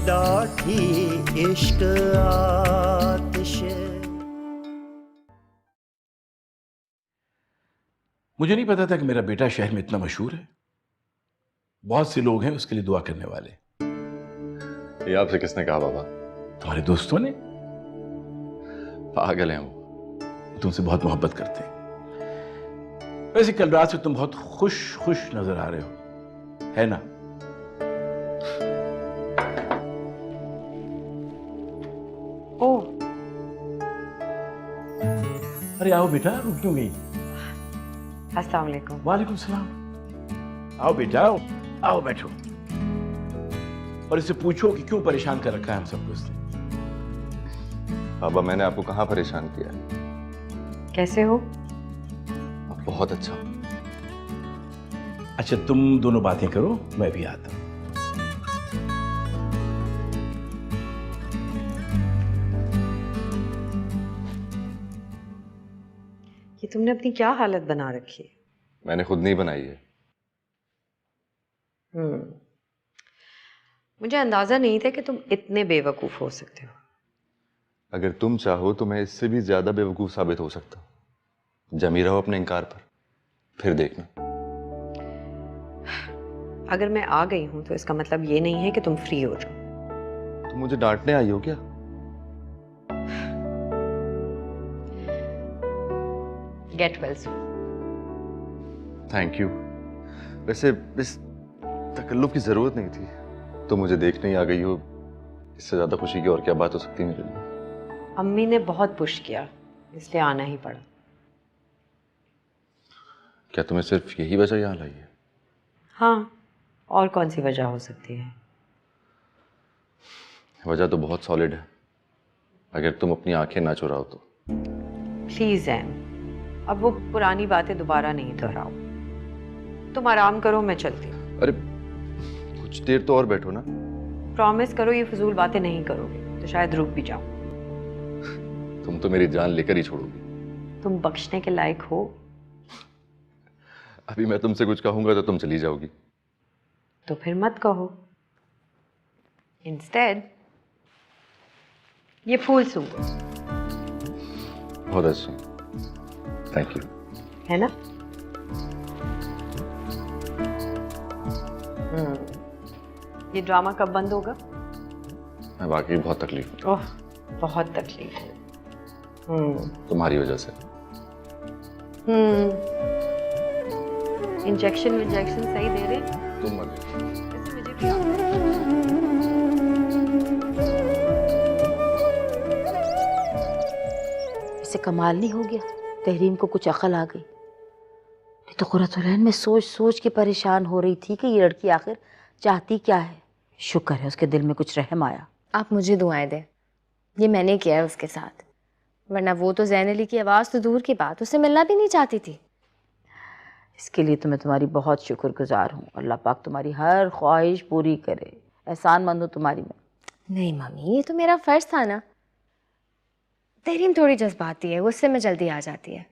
डाठी इश्क आतिश। मुझे नहीं पता था कि मेरा बेटा शहर में इतना मशहूर है। बहुत से लोग हैं उसके लिए दुआ करने वाले। ये आपसे किसने कहा बाबा? तुम्हारे दोस्तों ने। पागल हैं वो। तुमसे बहुत मोहब्बत करते हैं। वैसे कल रात से तुम बहुत खुश नजर आ रहे हो, है ना? ओह, अरे आओ बेटा, रुक क्यों गई? अस्सलाम वालेकुम। वालेकुम सलाम। आओ बेटा, आओ आओ बैठो। और इससे पूछो कि क्यों परेशान कर रखा है हम सबको इसने। बाबा मैंने आपको कहाँ परेशान किया है? कैसे हो? बहुत अच्छा। अच्छा तुम दोनों बातें करो, मैं भी आता हूं। ये तुमने अपनी क्या हालत बना रखी है? मैंने खुद नहीं बनाई है। मुझे अंदाजा नहीं था कि तुम इतने बेवकूफ हो सकते हो। अगर तुम चाहो तो मैं इससे भी ज्यादा बेवकूफ साबित हो सकता हूं। जमी रहो अपने इनकार पर, फिर देखना। अगर मैं आ गई हूं तो इसका मतलब ये नहीं है कि तुम फ्री हो जाओ। तुम मुझे डांटने आई हो क्या? Get well soon. Thank you. वैसे इस तकल्लुफ की जरूरत नहीं थी। तो मुझे देखने ही आ गई हो, इससे ज्यादा खुशी की और क्या बात हो सकती है मेरे लिए? अम्मी ने बहुत पुश किया, इसलिए आना ही पड़ा। क्या तुम्हें सिर्फ यही वजह यहाँ लाई है? हाँ, और कौन सी वजह हो सकती है? वजह तो बहुत सॉलिड है, अगर तुम अपनी आंखें ना चुराओ तो। प्लीज जैन, अब वो पुरानी बातें दोबारा नहीं दोहराओ। तुम आराम करो, मैं चलती हूँ। अरे कुछ देर तो और बैठो ना। प्रॉमिस करो ये फजूल बातें नहीं करोगे तो शायद रुक भी जाओ। तुम तो मेरी जान लेकर ही छोड़ोगी। तुम बख्शने के लायक हो। अभी मैं तुमसे कुछ कहूंगा तो तुम चली जाओगी। तो फिर मत कहो। इंस्टेड ये फूल सूंघो। बहुत अच्छा, थैंक यू। है ना? ये ड्रामा कब बंद होगा? मैं वाकई बहुत तकलीफ में। ओह, बहुत तकलीफ है। तुम्हारी वजह से। इंजेक्शन सही दे रहे? तुम मर गई। वैसे मुझे भी इसे कमाल नहीं हो गया? तहरीम को कुछ अकल आ गई। नहीं तो कुर्रतुलैन में सोच सोच के परेशान हो रही थी कि ये लड़की आखिर चाहती क्या है। शुक्र है उसके दिल में कुछ रहम आया। आप मुझे दुआएं दें, ये मैंने किया है उसके साथ, वरना वो तो ज़ैन अली की आवाज़ तो दूर की बात, उससे मिलना भी नहीं चाहती थी। इसके लिए तो मैं तुम्हारी बहुत शुक्रगुजार हूँ। अल्लाह पाक तुम्हारी हर ख्वाहिश पूरी करे। एहसानमंद हूँ तुम्हारी मैं। नहीं मम्मी, ये तो मेरा फ़र्ज़ था ना। तहरीम थोड़ी जज्बाती है, गुस्से में जल्दी आ जाती है,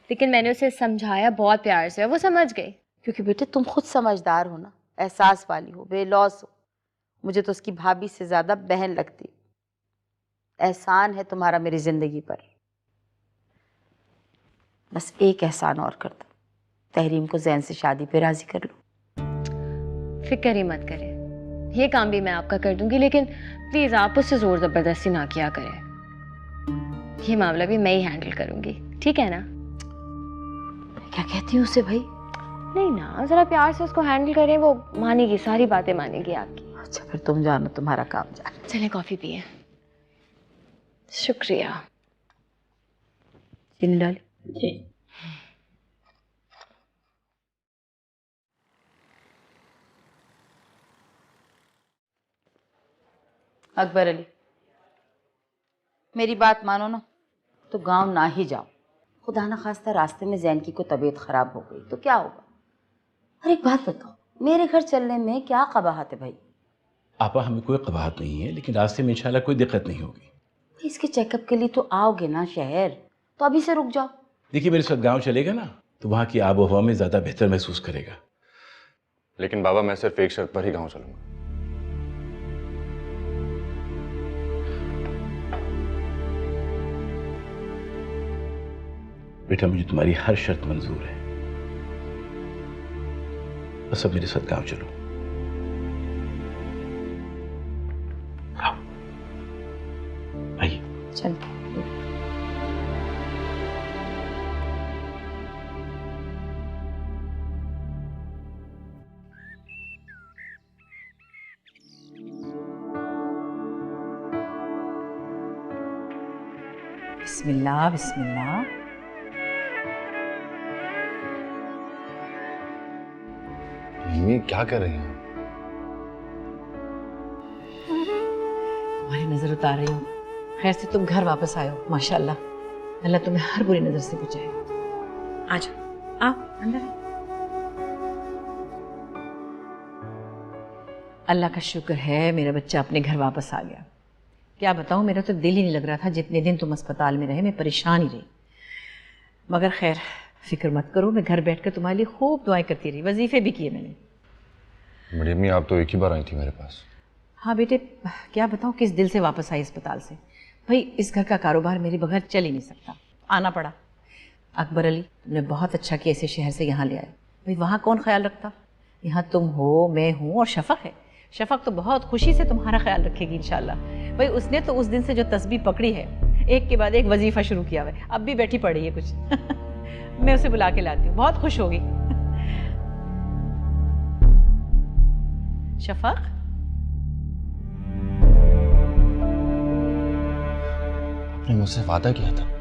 लेकिन मैंने उसे समझाया बहुत प्यार से और वो समझ गई। क्योंकि बेटे तुम खुद समझदार हो ना, एहसास वाली हो, बेलौस हो। मुझे तो उसकी भाभी से ज़्यादा बहन लगती। एहसान है तुम्हारा मेरी ज़िंदगी पर। बस एक एहसान और कर दो, तहरीम को ज़ैन से शादी पे राज़ी कर लो। फिक्र ही मत करें, ये काम भी मैं आपका कर दूंगी, लेकिन प्लीज़ आप उससे ज़ोर ज़बरदस्ती ना किया करें। ये मामला भी मैं ही हैंडल करूंगी, ठीक है ना? क्या कहती हूँ उसे भाई? नहीं ना, ज़रा प्यार से उसको हैंडल करें, वो मानेगी, सारी बातें मानेगी आपकी। अच्छा फिर तुम जानो, तुम्हारा काम जानो। चलें कॉफ़ी पिए। शुक्रिया। चीनी डाली? जी। अकबर अली, मेरी बात मानो ना तो गांव ना ही जाओ। खुदा ना खास्ता रास्ते में जैन की को तबीयत खराब हो गई तो क्या होगा? और एक बात बताओ, मेरे घर चलने में क्या कबाहत है भाई? आपा हमें कोई कबाहत नहीं है, लेकिन रास्ते में इंशाल्लाह कोई दिक्कत नहीं होगी। इसके चेकअप के लिए तो आओगे ना शहर, तो अभी से रुक जाओ। देखिए मेरे साथ गांव चलेगा ना तो वहाँ की आबो हवा में ज़्यादा बेहतर महसूस करेगा। लेकिन बाबा मैं सिर्फ एक शर्त पर ही गाँव चलूंगा। बेटा मुझे तुम्हारी हर शर्त मंजूर है, बस अब मेरे साथ गांव चलो। आओ, आइए। चल। बिस्मिल्लाह बिस्मिल्लाह। मम्मी क्या कर रही हैं? तुम्हारी नजर उतार रही हूँ। खैर से तुम घर वापस आए हो, माशाल्लाह। अल्लाह तुम्हें हर बुरी नजर से बचाए। आ जाओ, आओ अंदर आओ। अल्लाह का शुक्र है मेरा बच्चा अपने घर वापस आ गया। क्या बताऊँ, मेरा तो दिल ही नहीं लग रहा था। जितने दिन तुम अस्पताल में रहे मैं परेशान ही रही। मगर खैर फिक्र मत करो, मैं घर बैठकर तुम्हारे लिए खूब दुआएं करती रही, वजीफे भी किए मैंने। बड़ी अम्मी आप तो एक ही बार आई थी मेरे पास। हाँ बेटे, क्या बताऊँ किस दिल से वापस आई अस्पताल से। भाई इस घर का कारोबार मेरे बगैर चल ही नहीं सकता, आना पड़ा। अकबर अली, तुमने बहुत अच्छा किया इसे शहर से यहाँ ले आए। भाई वहाँ कौन ख्याल रखता, यहाँ तुम हो, मैं हूँ और शफक है। शफक तो बहुत खुशी से तुम्हारा ख्याल रखेगी इंशाल्लाह। भाई उसने तो उस दिन से जो तस्बीह पकड़ी है, एक के बाद एक वजीफा शुरू किया हुआ है, अब भी बैठी पड़ी है कुछ। मैं उसे बुला के लाती हूँ, बहुत खुश होगी। शफक, आपने मुझसे वादा किया था।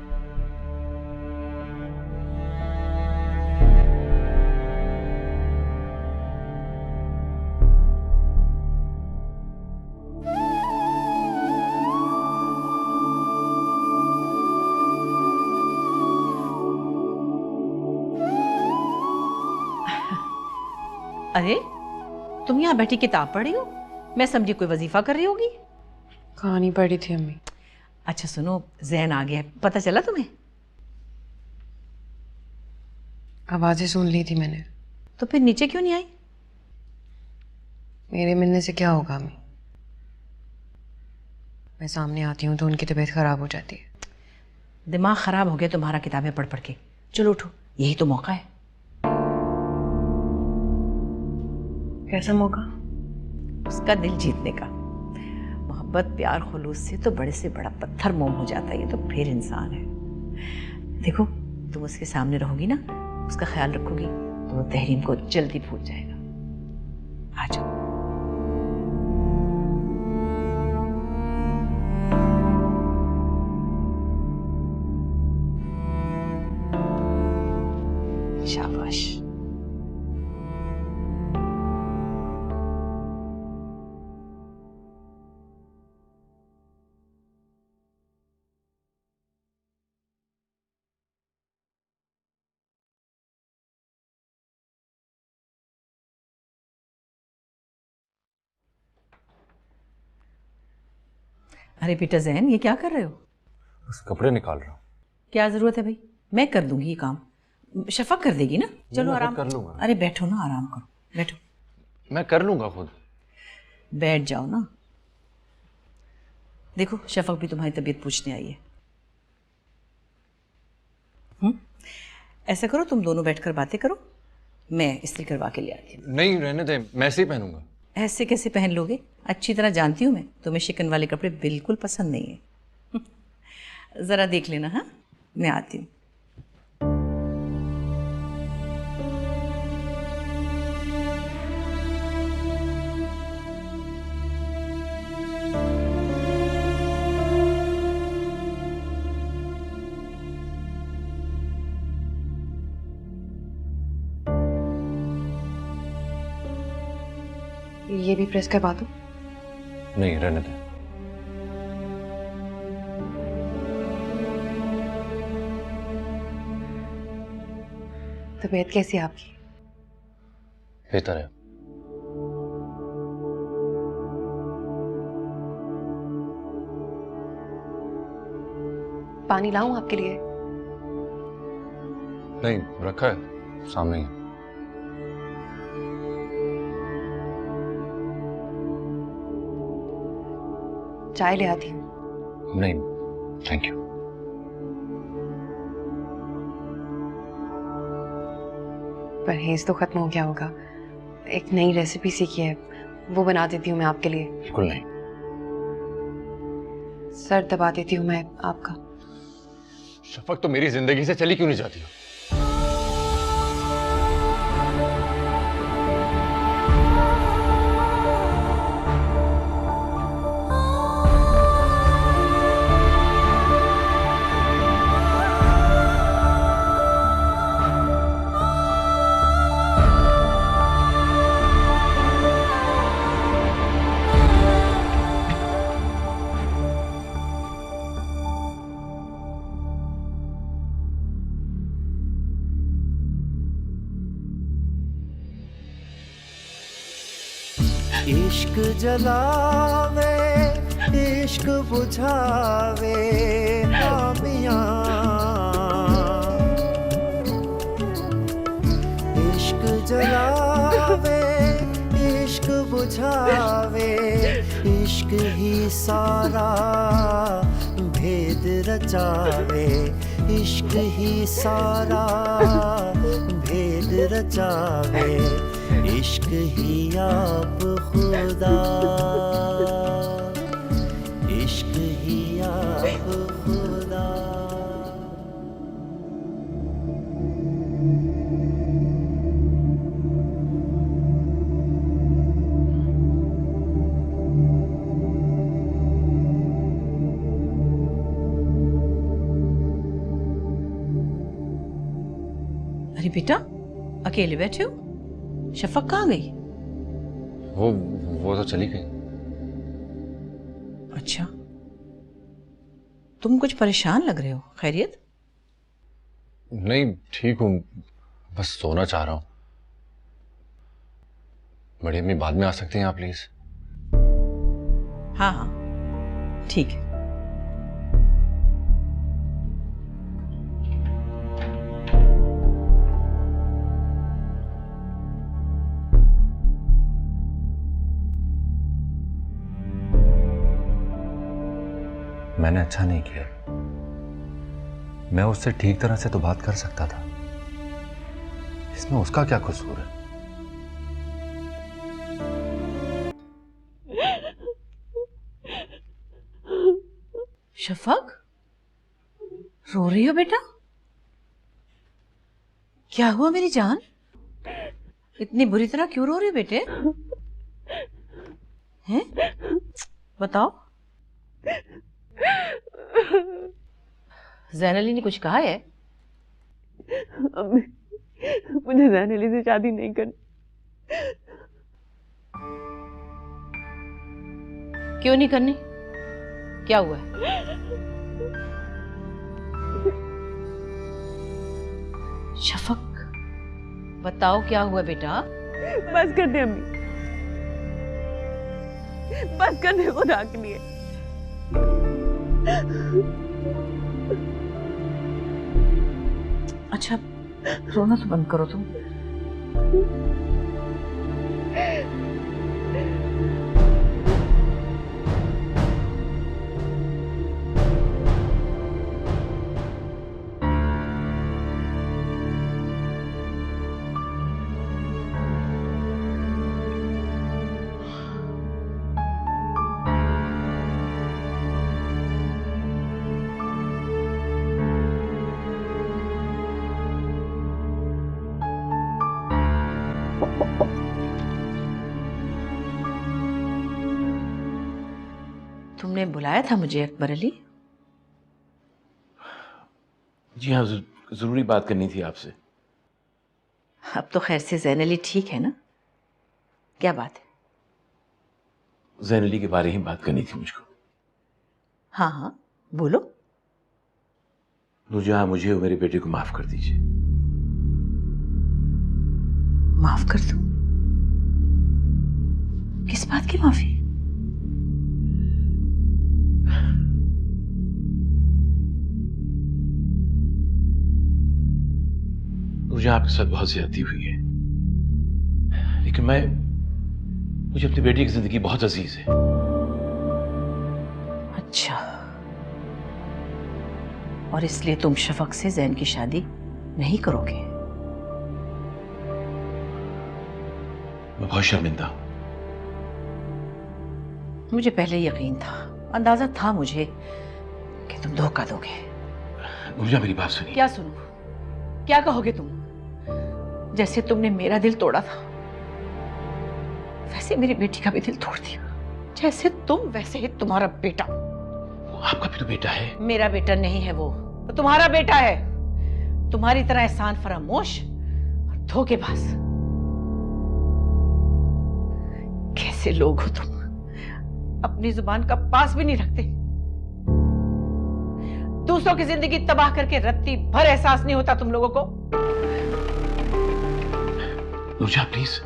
अरे तुम यहाँ बैठी किताब पढ़ रही हो? मैं समझी कोई वजीफा कर रही होगी। कहानी पढ़ी थी अम्मी। अच्छा सुनो, जैन आ गया है, पता चला तुम्हें? आवाजें सुन ली थी मैंने। तो फिर नीचे क्यों नहीं आई? मेरे मिलने से क्या होगा अम्मी? मैं सामने आती हूँ तो उनकी तबीयत खराब हो जाती है। दिमाग खराब हो गया तुम्हारा किताबें पढ़ पढ़ के। चलो उठो, यही तो मौका है। कैसा मौका? उसका दिल जीतने का। मोहब्बत प्यार खुलूस से तो बड़े से बड़ा पत्थर मोम हो जाता है, ये तो फिर इंसान है। देखो तुम उसके सामने रहोगी ना, उसका ख्याल रखोगी तो वो तहरीम को जल्दी भूल जाएगा। आ जाओ। शाबाश। अरे बेटा जैन, ये क्या कर रहे हो? बस कपड़े निकाल रहा हूँ। क्या जरूरत है भाई, मैं कर दूंगी ये काम। शफक कर देगी ना। चलो मैं आराम कर लूंगा। अरे बैठो ना, आराम करो, बैठो। मैं कर लूंगा खुद। बैठ जाओ ना। देखो शफक भी तुम्हारी तबीयत पूछने आई है। ऐसा करो तुम दोनों बैठकर बातें करो, मैं इस्त्री करवा के ले आती हूँ। नहीं रहने दे, मैं ऐसे ही पहनूंगा। ऐसे कैसे पहन लोगे? अच्छी तरह जानती हूँ मैं, तुम्हें शिकन वाले कपड़े बिल्कुल पसंद नहीं है। ज़रा देख लेना। हाँ मैं आती हूँ। ये भी प्रेस करवा दो। नहीं रहने दे। तबीयत कैसी है आपकी? बेहतर है। पानी लाऊं आपके लिए? नहीं रखा है सामने ही। चाय ले आती हूँ। नहीं थैंक यू। परहेज तो खत्म हो गया होगा। एक नई रेसिपी सीखी है, वो बना देती हूँ मैं आपके लिए। बिल्कुल नहीं। सर दबा देती हूँ मैं आपका। शफक, तो मेरी जिंदगी से चली क्यों नहीं जाती हो? इश्क जलावे इश्क बुझावे खामियां, इश्क जलावे इश्क बुझावे, इश्क ही सारा भेद रचावे, इश्क ही सारा भेद रचावे, इश्क ही आप खुदा, इश्क ही आप खुदा। अरे बेटा, अकेले बैठे हो? शफक कहाँ गई? वो तो चली गई। अच्छा, तुम कुछ परेशान लग रहे हो, खैरियत? नहीं, ठीक हूँ, बस सोना चाह रहा हूँ। बड़ी अम्मी बाद में आ सकती हैं आप प्लीज? हाँ हाँ ठीक है। मैंने अच्छा नहीं किया। मैं उससे ठीक तरह से तो बात कर सकता था। इसमें उसका क्या कसूर है? शफक, रो रही हो बेटा? क्या हुआ मेरी जान? इतनी बुरी तरह क्यों रो रही हो बेटे? हैं? बताओ। जैन अली ने कुछ कहा है? अम्मी, मुझे जैन अली से शादी नहीं करनी। क्यों नहीं करनी? क्या हुआ है? शफक, बताओ क्या हुआ बेटा? बस कर दे अम्मी, बस कर दे खुदा के लिए। अच्छा, रोना तो बंद करो तुम। तुमने बुलाया था मुझे अकबर अली? जी हाँ, जरूरी बात करनी थी आपसे। अब तो खैर से जैन अली ठीक है ना? क्या बात है? जैन अली के बारे ही बात करनी थी मुझको। हाँ हाँ बोलो। नूरजहां, मुझे और मेरे बेटे को माफ कर दीजिए। माफ कर दूं? किस बात की माफी? मुझे आपके साथ बहुत ज्यादती हुई है, लेकिन मुझे अपनी बेटी की जिंदगी बहुत अजीज है। अच्छा, और इसलिए तुम शफक से जैन की शादी नहीं करोगे? मैं बहुत शर्मिंदा हूं। मुझे पहले यकीन था, अंदाजा था मुझे कि तुम धोखा दोगे। नूरजहां मेरी बात सुनिए। क्या सुनूं? क्या कहोगे तुम? जैसे तुमने मेरा दिल तोड़ा था, वैसे मेरी बेटी का भी दिल तोड़ दिया। जैसे तुम, वैसे ही तुम्हारा बेटा। वो आपका भी तो बेटा है। मेरा बेटा नहीं है वो तुम्हारा बेटा है। तुम्हारी तरह एहसान फरामोश और धोखेबाज। कैसे लोग हो तुम? अपनी जुबान का पास भी नहीं रखते। दूसरों की जिंदगी तबाह करके रत्ती भर एहसास नहीं होता तुम लोगों को। नूरजहां प्लीज।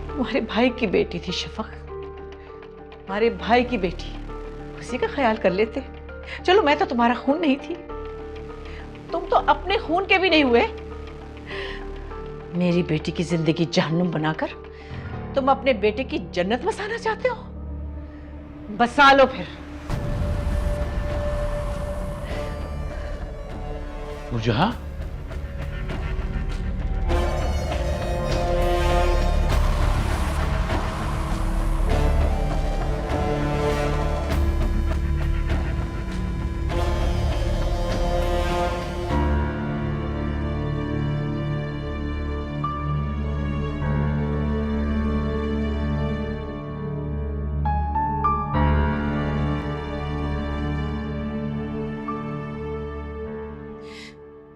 तुम्हारे भाई की बेटी थी शफक, तुम्हारे भाई की बेटी, उसी का ख्याल कर लेते। चलो मैं तो तुम्हारा खून नहीं थी, तुम तो अपने खून के भी नहीं हुए। मेरी बेटी की जिंदगी जहन्नुम बनाकर तुम अपने बेटे की जन्नत बसाना चाहते हो? बसा लो फिर। नूरजहां,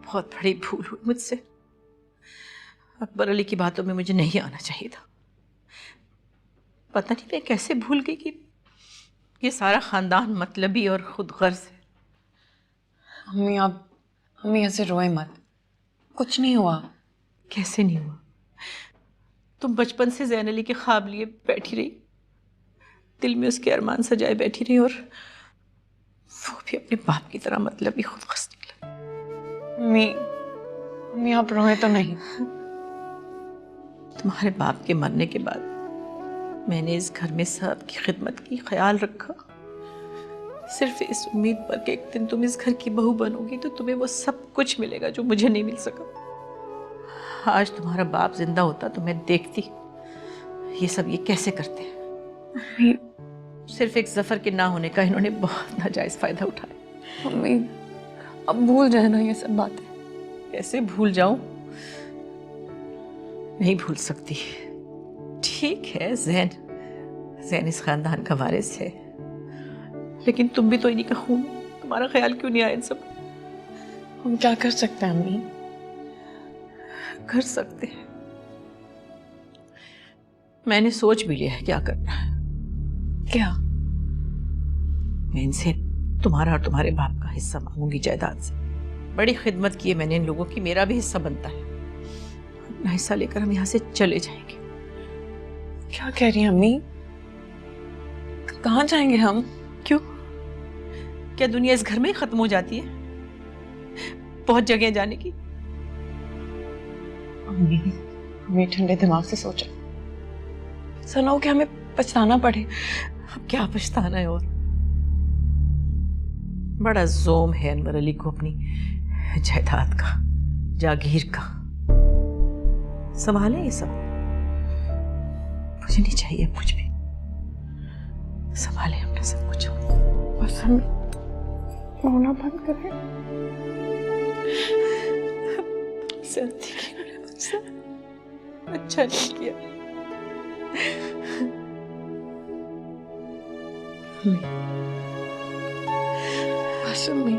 बहुत बड़ी भूल हुई मुझसे। अकबर अली की बातों में मुझे नहीं आना चाहिए था। पता नहीं मैं कैसे भूल गई कि ये सारा खानदान मतलबी और खुद गर्ज है। अम्मी आप अम्मी ऐसे रोए मत, कुछ नहीं हुआ। कैसे नहीं हुआ? तुम बचपन से ज़ैन अली के ख्वाब लिए बैठी रही, दिल में उसके अरमान सजाए बैठी रही, और वो भी अपने बाप की तरह मतलबी खुद गर्ज निकला। अम्मी अम्मी आप रोए तो नहीं। तुम्हारे बाप के मरने के बाद मैंने इस घर में सबकी खिदमत की, ख्याल रखा, सिर्फ इस उम्मीद पर कि एक दिन तुम इस घर की बहू बनोगी तो तुम्हें वो सब कुछ मिलेगा जो मुझे नहीं मिल सका। आज तुम्हारा बाप जिंदा होता तो मैं देखती ये सब ये कैसे करते हैं। सिर्फ एक जफर के ना होने का इन्होंने बहुत नाजायज फायदा उठाया। अम्मी अब भूल जाए ना ये सब बातें। कैसे भूल जाऊं? नहीं भूल सकती। ठीक है, ज़ैन इस खानदान का वारिस है, लेकिन तुम भी तो इन्हीं का खून हो। तुम्हारा ख्याल क्यों नहीं आया इन सब? हम क्या कर सकते हैं अम्मी? कर सकते हैं। मैंने सोच भी लिया है क्या करना है। क्या? मैं इनसे तुम्हारा और तुम्हारे बाप का हिस्सा मांगूंगी जायदाद से। बड़ी खिदमत की है मैंने इन लोगों की, मेरा भी हिस्सा बनता है। अपना हिस्सा लेकर हम यहाँ से चले जाएंगे। क्या कह रही हैं अम्मी? कहाँ जाएंगे हम? क्यों? क्या दुनिया इस घर में ही खत्म हो जाती है? बहुत जगह जाने की। अम्मी हमें ठंडे दिमाग से सोचा, सुनो कि हमें पछताना पड़े। अब क्या पछताना है? और बड़ा जोम है अनवर अली को अपनी जायदाद का, जागीर का। संभाले ये सब। मुझे नहीं चाहिए कुछ भी। संभाले अपना सब कुछ। बस हम रोना बंद करें। सत्य की मुझसे अच्छा नहीं किया। बस अम्मी।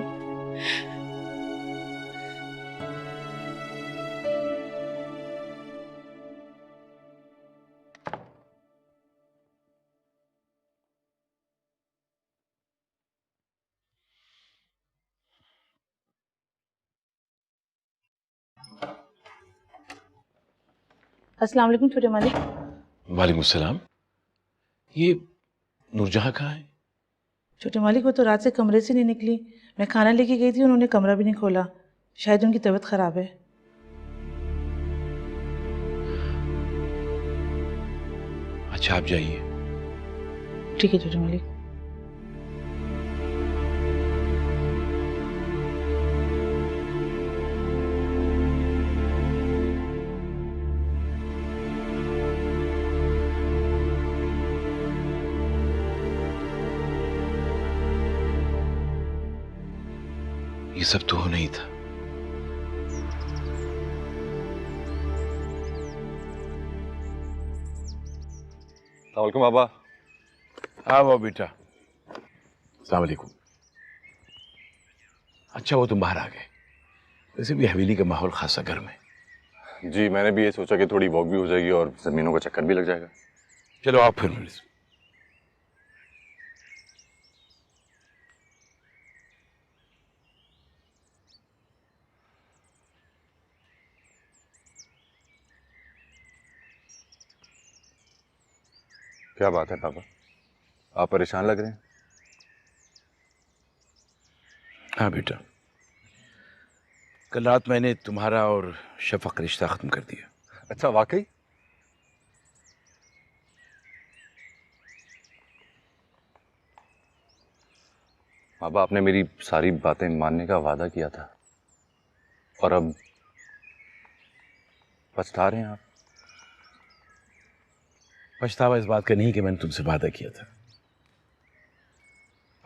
अस्सलाम वालेकुम छोटे मालिक। वालेकुम सलाम। ये नूरजहां कहाँ है? छोटे मालिक वो तो रात से कमरे से नहीं निकली। मैं खाना लेके गई थी, उन्होंने कमरा भी नहीं खोला। शायद उनकी तबीयत खराब है। अच्छा आप जाइए। ठीक है छोटे मालिक। ये सब तो होना ही था। अस्सलाम बाबा। आओ बेटा। अस्सलाम वालेकुम। अच्छा वो तुम बाहर आ गए। वैसे भी हवेली का माहौल खासा गर्म है। जी मैंने भी ये सोचा कि थोड़ी वॉक भी हो जाएगी और जमीनों का चक्कर भी लग जाएगा। चलो आप फिर मिल। क्या बात है पापा, आप परेशान लग रहे हैं? हाँ बेटा, कल रात मैंने तुम्हारा और शफक का रिश्ता खत्म कर दिया। अच्छा वाकई? बाबा आपने मेरी सारी बातें मानने का वादा किया था और अब पछता रहे हैं आप। पछतावा इस बात का नहीं कि मैंने तुमसे वादा किया था।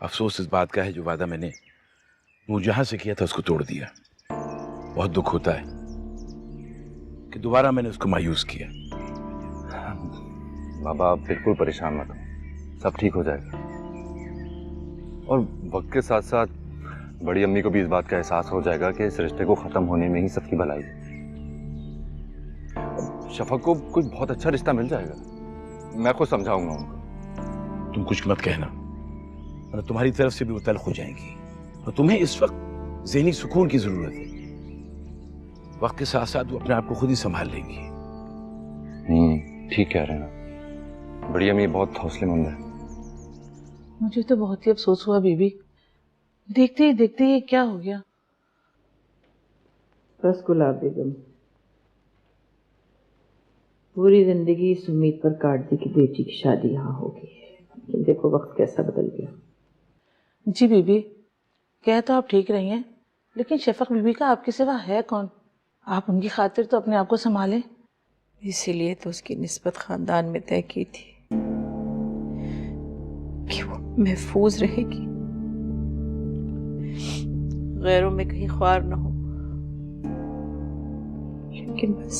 अफसोस इस बात का है जो वादा मैंने नूरजहां से किया था उसको तोड़ दिया। बहुत दुख होता है कि दोबारा मैंने उसको मायूस किया। बाबा आप बिल्कुल परेशान मत हो, सब ठीक हो जाएगा। और वक्त के साथ साथ बड़ी अम्मी को भी इस बात का एहसास हो जाएगा कि इस रिश्ते को खत्म होने में ही सबकी भलाई है। शफक को कोई बहुत अच्छा रिश्ता मिल जाएगा, मैं खुद समझाऊंगा उनको। तुम कुछ मत कहना, वरना तुम्हारी तरफ से भी वो तल्ख हो जाएंगी। और तुम्हें इस वक्त ज़हनी सुकून की जरूरत है। वक्त के साथ साथ वो अपने आप को खुद ही संभाल लेंगी। ठीक कह रहे हैं, बड़ी अम्मी बहुत हौसलेमंद है। मुझे तो बहुत ही अफसोस हुआ बीबी, देखते ही देखते ये क्या हो गया। बस गुलाब बेगम, पूरी जिंदगी इस उम्मीद पर काट दी कि बेटी की शादी यहाँ होगी, लेकिन देखो वक्त कैसा बदल गया। जी बीबी, कह तो आप ठीक रही हैं, लेकिन शफक बीबी का आपके सिवा है कौन? आप उनकी खातिर तो अपने आप को संभालें। इसीलिए तो उसकी निस्बत खानदान में तय की थी कि वो महफूज रहेगी, गैरों में कहीं ख्वार न हो। लेकिन बस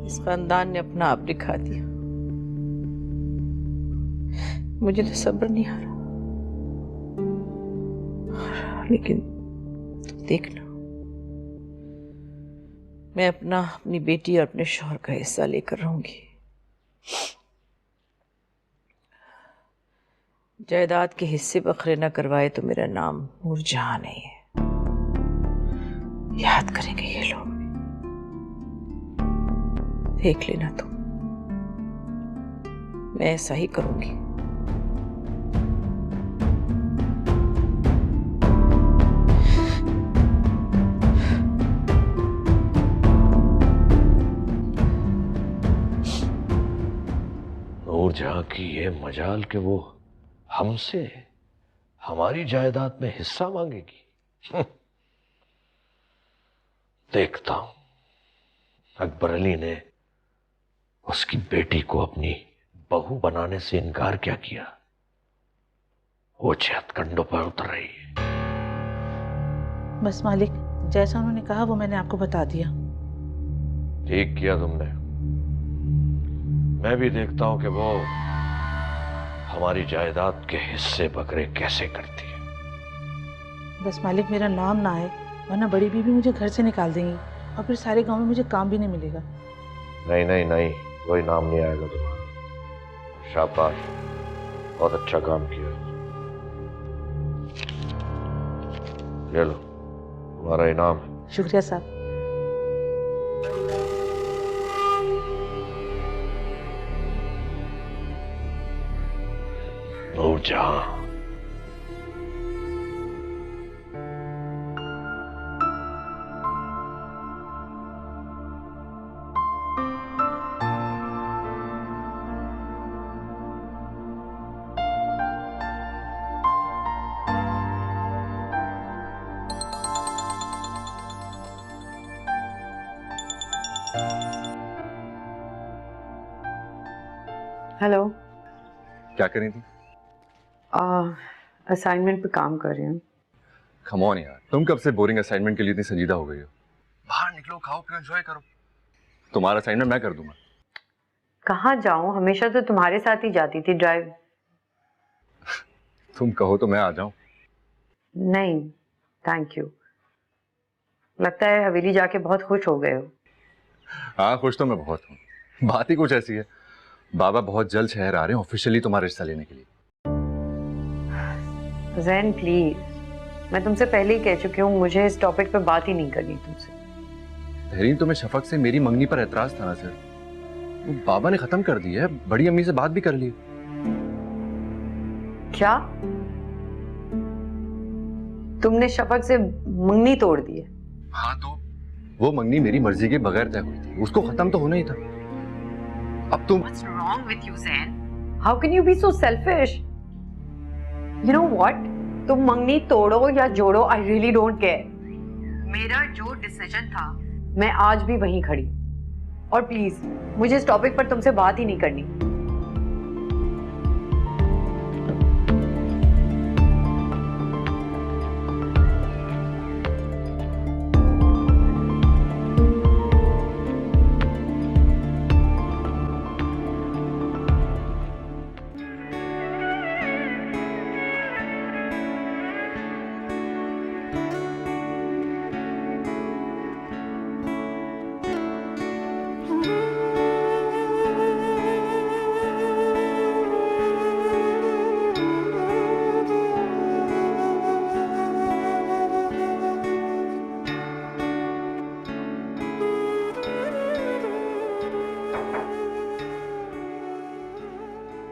इस खानदान ने अपना आप दिखा दिया। मुझे तो सब्र नहीं आ रहा, लेकिन तुम देखना, मैं अपनी बेटी और अपने शौहर का हिस्सा लेकर रहूंगी। जायदाद के हिस्से बखरे न करवाए तो मेरा नाम नूरजहां नहीं है। याद करेंगे ये लोग, देख लेना तुम, मैं ऐसा ही करूंगी। नूरजहां की ये मजाल कि वो हमसे हमारी जायदाद में हिस्सा मांगेगी। देखता हूं अकबर अली ने उसकी बेटी को अपनी बहू बनाने से इनकार क्या किया। वो हथकंडों पर उतर रही है। बस मालिक, जैसा उन्होंने कहा वो मैंने आपको बता दिया। ठीक किया तुमने। मैं भी देखता हूं कि वो हमारी जायदाद के हिस्से बकरे कैसे करती है। बस मालिक मेरा नाम ना आए, वरना बड़ी बीबी मुझे घर से निकाल देंगी और फिर सारे गांव में मुझे काम भी नहीं मिलेगा। नहीं नहीं नहीं, कोई नाम नहीं आएगा तुम्हारा। शाबाश, बहुत अच्छा काम किया। ले लो तुम्हारा इनाम। शुक्रिया साहब। नूरजहां, हेलो। क्या कर रही थी? असाइनमेंट पे काम कर रही हूँ। कम ऑन यार, तुम कब से बोरिंग असाइनमेंट के लिए इतनी संजीदा हो गई हो? बाहर निकलो, खाओ पियो, एंजॉय करो। तुम्हारा असाइनमेंट मैं कर दूंगा। कहाँ जाऊं, हमेशा तो तुम्हारे साथ ही जाती थी ड्राइव। तुम कहो तो मैं आ जाऊं। नहीं थैंक यू। लगता है हवेली जाके बहुत खुश हो गए हो। हाँ खुश तो मैं बहुत हूँ, बात ही कुछ ऐसी है। बाबा बहुत जल्द शहर आ रहे हैं ऑफिशियली तुम्हारा रिश्ता लेने के लिए। जैन प्लीज, मैं तुमसे पहले ही कह चुकी हूँ, मुझे इस टॉपिक पे बात ही नहीं करनी तुमसे। तहरीन, तुम्हें शफक से मेरी मंगनी पर एतराज था ना सर, वो बाबा ने खत्म कर दिया है, बड़ी अम्मी से बात भी कर ली। क्या तुमने शफक से मंगनी तोड़ दी है? हाँ तो वो मंगनी मेरी मर्जी के बगैर तय हुई थी, उसको खत्म तो होना ही था। अब तुम What's wrong with you, Zain? How can you be so selfish? You know what? तुम मंगनी तोड़ो या जोड़ो, I really don't care. मेरा जो डिसीजन था, मैं आज भी वहीं खड़ी। और प्लीज मुझे इस टॉपिक पर तुमसे बात ही नहीं करनी।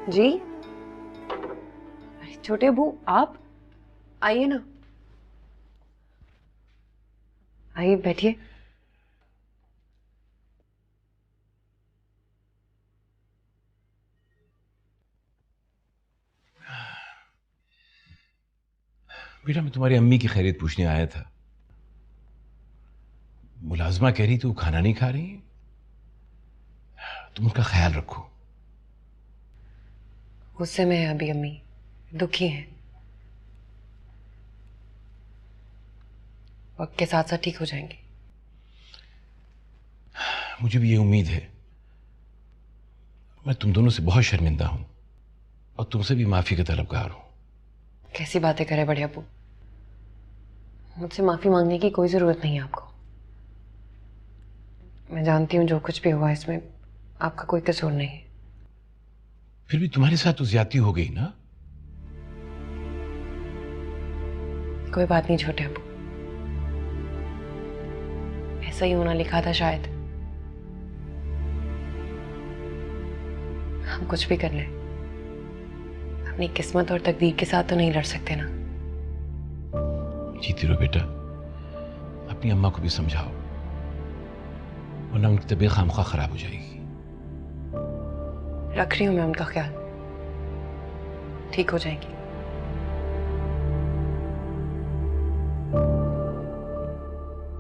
जी छोटे अबू, आप आइए ना, आइए बैठिए। बेटा मैं तुम्हारी अम्मी की खैरियत पूछने आया था। मुलाजमा कह रही थी वो खाना नहीं खा रही, तुम उनका ख्याल रखो। गुस्से में है अभी अम्मी, दुखी हैं। वक्त के साथ साथ ठीक हो जाएंगे। मुझे भी ये उम्मीद है। मैं तुम दोनों से बहुत शर्मिंदा हूं और तुमसे भी माफी का तलबगार हूं। कैसी बातें करे बड़े अबू, मुझसे माफी मांगने की कोई जरूरत नहीं है आपको। मैं जानती हूँ जो कुछ भी हुआ इसमें आपका कोई कसूर नहीं है। फिर भी तुम्हारे साथ तो ज्यादती हो गई ना। कोई बात नहीं छोटे अबू, ऐसा ही होना लिखा था शायद। हम कुछ भी कर लें, अपनी किस्मत और तकदीर के साथ तो नहीं लड़ सकते ना। जीती रहो बेटा, अपनी अम्मा को भी समझाओ वरना उनकी तबीयत खामखा खराब हो जाएगी। रख रही हूं मैं उनका ख्याल, ठीक हो जाएगी।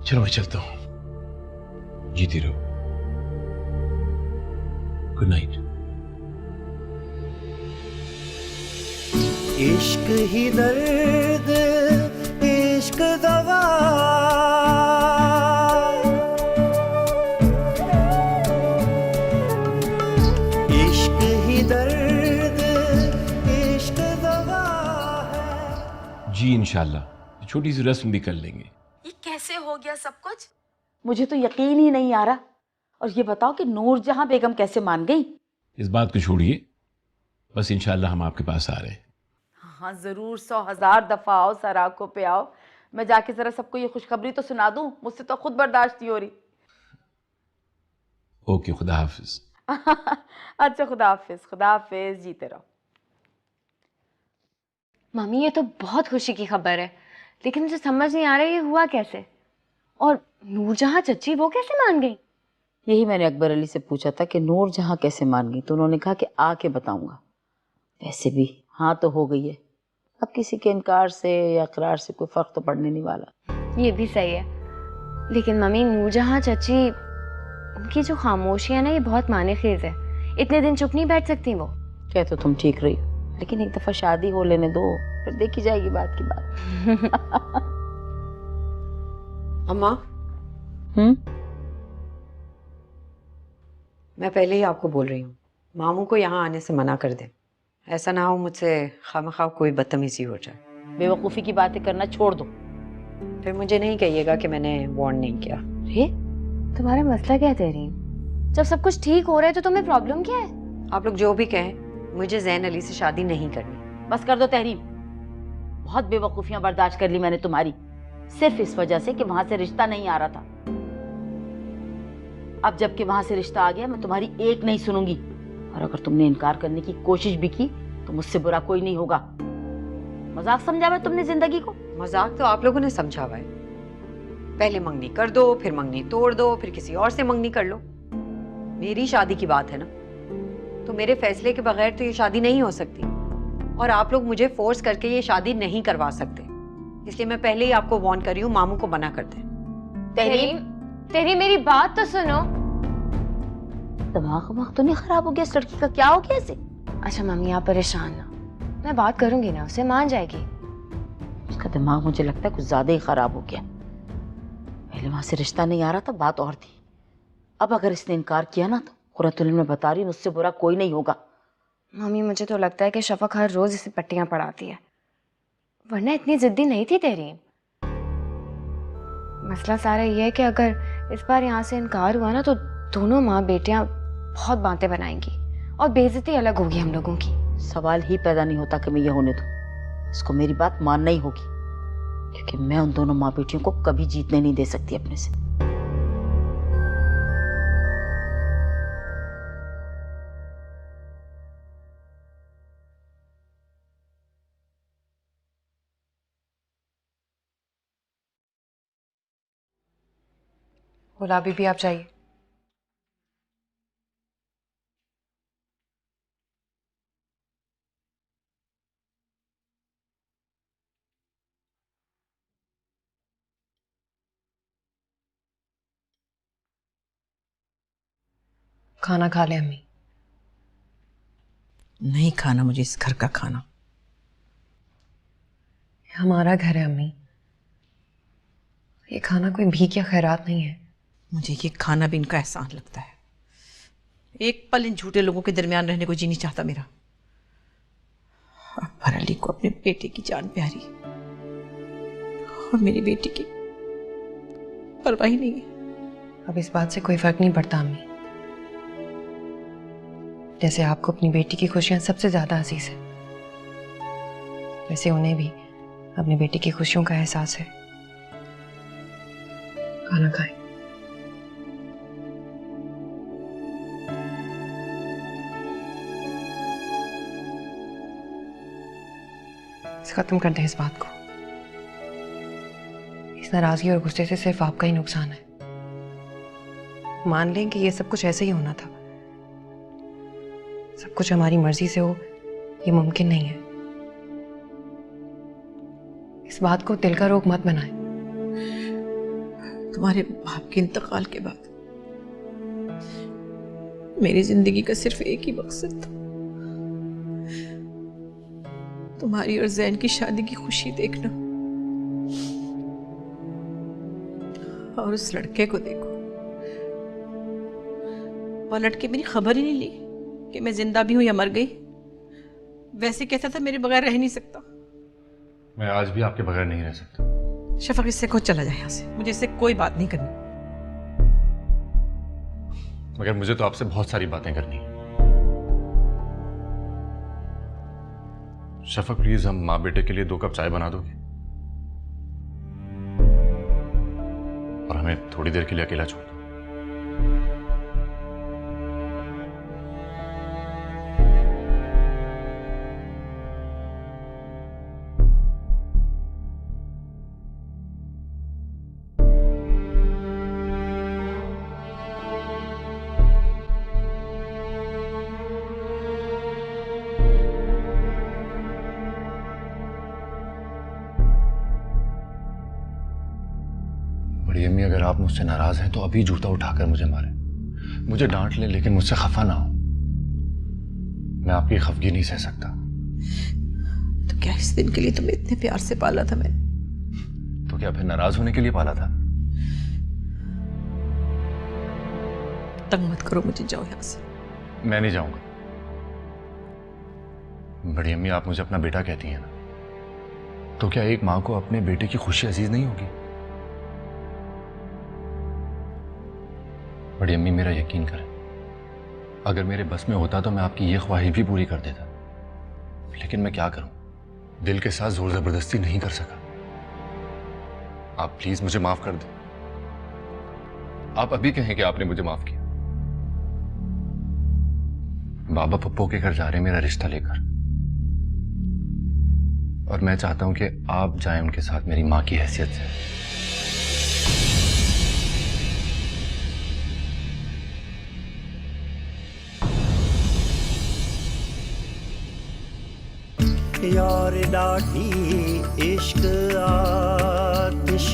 चलो मैं चलता हूं, जीती रहो। Good night. इश्क ही दर्द, इश्क दवा, इश्क ही दर्द, इश्क दवा है। जी इंशाल्लाह छोटी सी रस्म भी कर लेंगे। ये कैसे हो गया सब कुछ? मुझे तो यकीन ही नहीं आ रहा। और ये बताओ कि नूरजहां बेगम कैसे मान गई? इस बात को छोड़िए, बस इंशाल्लाह हम आपके पास आ रहे हैं। हाँ जरूर, 100,000 दफा आओ, सर आंखों पे आओ। मैं जाके जरा सबको ये खुशखबरी तो सुना दूं, मुझसे तो खुद बर्दाश्त नहीं हो रही। ओके, खुदा हाफिज। अच्छा खुदा हाफिज, जीते रहो। मम्मी ये तो बहुत खुशी की खबर है, लेकिन मुझे समझ नहीं आ रहा ये हुआ कैसे। और नूरजहां चच्ची वो कैसे मान गई? यही मैंने अकबर अली से पूछा था कि नूरजहां कैसे मान गई, तो उन्होंने कहा कि आके बताऊंगा। वैसे भी हाँ तो हो गई है, अब किसी के इनकार से या इकरार से कोई फर्क तो पड़ने नहीं वाला। ये भी सही है, लेकिन मम्मी नूरजहां चच्ची उनकी जो खामोशी है ना, ये बहुत मानेखेज है। इतने दिन चुप नहीं बैठ सकती वो। कह तो तुम ठीक रही हो, लेकिन एक दफा शादी हो लेने दो, फिर देखी जाएगी बात की बात। अम्मा, मैं पहले ही आपको बोल रही हूँ, मामू को यहाँ आने से मना कर दे। ऐसा ना हो मुझसे खामखा कोई बदतमीजी हो जाए। बेवकूफ़ी की बातें करना छोड़ दो। फिर मुझे नहीं कहिएगा कि मैंने वार्न नहीं किया। अरे तुम्हारा मसला क्या है तेरीन? जब सब कुछ ठीक हो रहा है तो तुम्हें प्रॉब्लम क्या है? आप लोग जो भी कहें, मुझे जैन अली से शादी नहीं करनी। बस कर दो तहरीम। बहुत बेवकूफियां बर्दाश्त कर ली मैंने तुम्हारी, सिर्फ इस वजह से कि वहां से रिश्ता नहीं आ रहा था। अब जबकि वहां से रिश्ता आ गया, मैं तुम्हारी एक नहीं सुनूंगी। और अगर तुमने इनकार करने की कोशिश भी की तो मुझसे बुरा कोई नहीं होगा। मजाक समझा हुआ तुमने जिंदगी को? मजाक तो आप लोगों ने समझा हुआ है। पहले मंगनी कर दो, फिर मंगनी तोड़ दो, फिर किसी और से मंगनी कर लो। मेरी शादी की बात है ना, तो मेरे फैसले के बगैर तो ये शादी नहीं हो सकती। और आप लोग मुझे फोर्स करके ये शादी नहीं करवा सकते। इसलिए मैं पहले ही आपको वार्न कर रही हूँ, मामू को मना कर दे। तेरी मेरी बात तो सुनो। दिमाग तो नहीं खराब हो गया इस लड़की का? क्या हो गया इसे? अच्छा मम्मी, आप परेशान ना, मैं बात करूंगी ना, उसे मान जाएगी। उसका दिमाग मुझे लगता है कुछ ज्यादा ही खराब हो गया। पहले वहां से रिश्ता नहीं आ रहा था, बात और थी। अब अगर इसने इनकार किया ना, तो खुरातुल में बता रही, मुझसे बुरा कोई नहीं होगा। मम्मी मुझे तो लगता है कि शफक हर रोज इसे पट्टियां पढ़ाती है, वरना इतनी जिद्दी नहीं थी तेरी। मसला सारा ये है कि अगर इस बार यहाँ से इनकार हुआ ना, तो दोनों माँ बेटियां बहुत बातें बनाएंगी और बेइज्जती अलग होगी हम लोगों की। सवाल ही पैदा नहीं होता कि मैं ये होने दूं। इसको मेरी बात मानना ही होगी, क्योंकि मैं उन दोनों माँ बेटियों को कभी जीतने नहीं दे सकती अपने से। गुलाबी भी आप जाइए। खाना खा ले अम्मी। नहीं खाना मुझे इस घर का खाना। हमारा घर है अम्मी, ये खाना कोई भीख या खैरात नहीं है। मुझे ये खाना भी इनका एहसान लगता है। एक पल इन झूठे लोगों के दरमियान रहने को जी नहीं चाहता मेरा। अकबर अली को अपने बेटे की जान प्यारी, और मेरी बेटी की परवाह ही नहीं है। अब इस बात से कोई फर्क नहीं पड़ता अम्मी। जैसे आपको अपनी बेटी की खुशियां सबसे ज्यादा अजीज है, वैसे उन्हें भी अपनी बेटी की खुशियों का एहसास है। खाना खाएं। खत्म कर दें इस बात को। इस नाराजगी और गुस्से से सिर्फ आपका ही नुकसान है। मान लें कि ये सब कुछ ऐसे ही होना था, सब कुछ हमारी मर्जी से हो, ये मुमकिन नहीं है। इस बात को दिल का रोग मत बनाएं। तुम्हारे बाप के इंतकाल के बाद मेरी जिंदगी का सिर्फ एक ही मकसद था, तुम्हारी और जैन की शादी की खुशी देखना। और उस लड़के को देखो, पलट के मेरी खबर ही नहीं ली कि मैं जिंदा भी हूं या मर गई। वैसे कहता था मेरे बगैर रह नहीं सकता। मैं आज भी आपके बगैर नहीं रह सकता। शफक, इससे को चला जाए यहाँ से, मुझे इससे कोई बात नहीं करनी। मगर मुझे तो आपसे बहुत सारी बातें करनी है। शफक प्लीज, हम माँ बेटे के लिए 2 कप चाय बना दोगे? और हमें थोड़ी देर के लिए अकेला छोड़ दो। बड़ी अम्मी, अगर आप मुझसे नाराज हैं तो अभी जूता उठाकर मुझे मारें, मुझे डांट लें, लेकिन मुझसे खफा ना हो। मैं आपकी खफगी नहीं सह सकता। तो क्या इस दिन के लिए तुम्हें इतने प्यार से पाला था मैंने? तो क्या फिर नाराज होने के लिए पाला था? तंग मत करो मुझे, जाओ यहाँ से। मैं नहीं जाऊंगा। बड़ी अम्मी, आप मुझे अपना बेटा कहती हैं ना, तो क्या एक माँ को अपने बेटे की खुशी अजीज नहीं होगी? बड़ी अम्मी, मेरा यकीन करें, अगर मेरे बस में होता तो मैं आपकी ये ख्वाहिश भी पूरी कर देता, लेकिन मैं क्या करूं, दिल के साथ जोर जबरदस्ती नहीं कर सका। आप प्लीज मुझे माफ कर दें। आप अभी कहें कि आपने मुझे माफ किया। बाबा पप्पो के घर जा रहे हैं मेरा रिश्ता लेकर, और मैं चाहता हूं कि आप जाएं उनके साथ मेरी मां की हैसियत से। यार डाठी इश्क आतिश